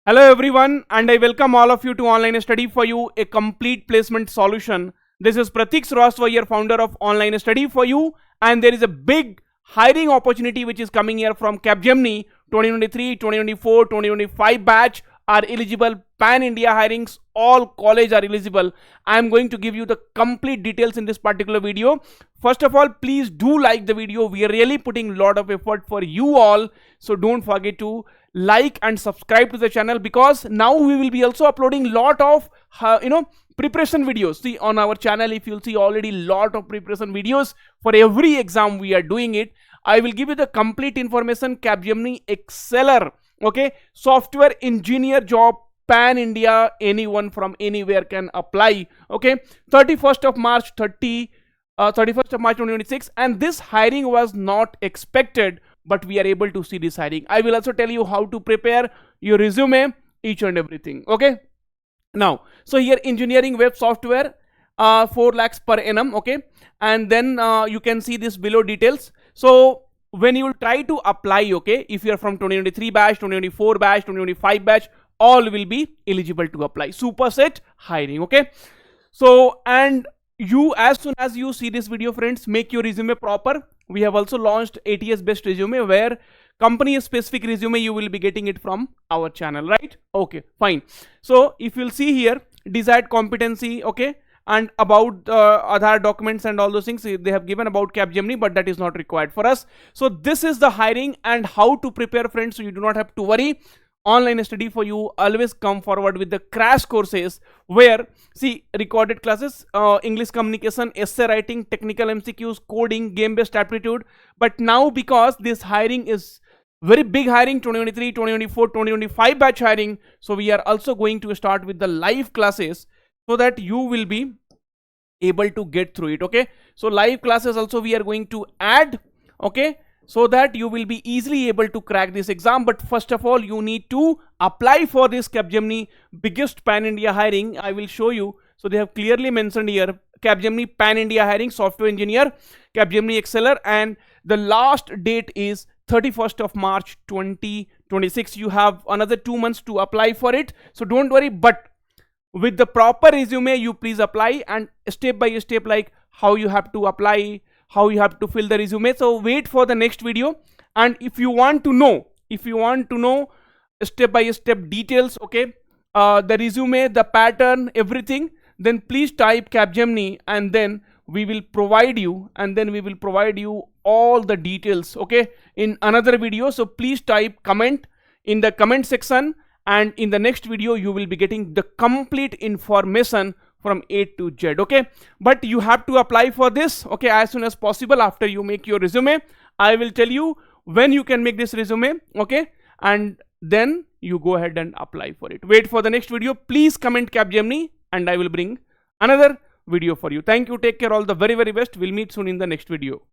Hello everyone, and I welcome all of you to Online Study for You, a complete placement solution. This is Pratik Suraswayar, founder of Online Study for You, and there is a big hiring opportunity which is coming here from Capgemini. 2023, 2024, 2025 batch are eligible. Pan India hirings, all college are eligible. I am going to give you the complete details in this particular video. First of all, please do like the video. We are really putting a lot of effort for you all, so don't forget to like and subscribe to the channel, because now we will be also uploading lot of preparation videos. See, on our channel, if you'll see already lot of preparation videos for every exam we are doing it. I will give you the complete information. Capgemini Exceller, okay, software engineer job, pan India, anyone from anywhere can apply. Okay, 31st of March 2026, and this hiring was not expected, but we are able to see this hiring. I will also tell you how to prepare your resume, each and everything. Okay, now, so here engineering web software, 4 lakhs per annum. Okay, and then you can see this below details. So when you will try to apply, okay, if you are from 2023 batch, 2024 batch, 2025 batch, all will be eligible to apply. Superset hiring. Okay, so and you, as soon as you see this video, friends, make your resume proper. We have also launched ATS based resume, where company specific resume you will be getting it from our channel, right? Okay, fine. So if you'll see here, desired competency, okay, and about Aadhaar documents and all those things they have given about Capgemini, but that is not required for us. So this is the hiring and how to prepare, friends, so you do not have to worry. Online Study for You always come forward with the crash courses, where see recorded classes, English communication, essay writing, technical MCQs, coding, game based aptitude. But now, because this hiring is very big hiring, 2023, 2024, 2025 batch hiring, so we are also going to start with the live classes, so that you will be able to get through it. Okay, so live classes also we are going to add, okay, so that you will be easily able to crack this exam. But first of all, you need to apply for this Capgemini biggest pan India hiring. I will show you. So they have clearly mentioned here, Capgemini pan India hiring, software engineer, Capgemini Exceller, and the last date is 31st of March 2026. You have another 2 months to apply for it, so don't worry. But with the proper resume, you please apply, and step by step, like how you have to apply, how you have to fill the resume. So wait for the next video. And if you want to know step by step details, okay, the resume, the pattern, everything, then please type Capgemini, and then we will provide you, all the details, okay, in another video. So please type comment in the comment section, and in the next video you will be getting the complete information from A to Z. Okay, but you have to apply for this, okay, as soon as possible. After you make your resume, I will tell you when you can make this resume, okay, and then you go ahead and apply for it. Wait for the next video. Please comment Capgemini, and I will bring another video for you. Thank you, take care, all the very best. We'll meet soon in the next video.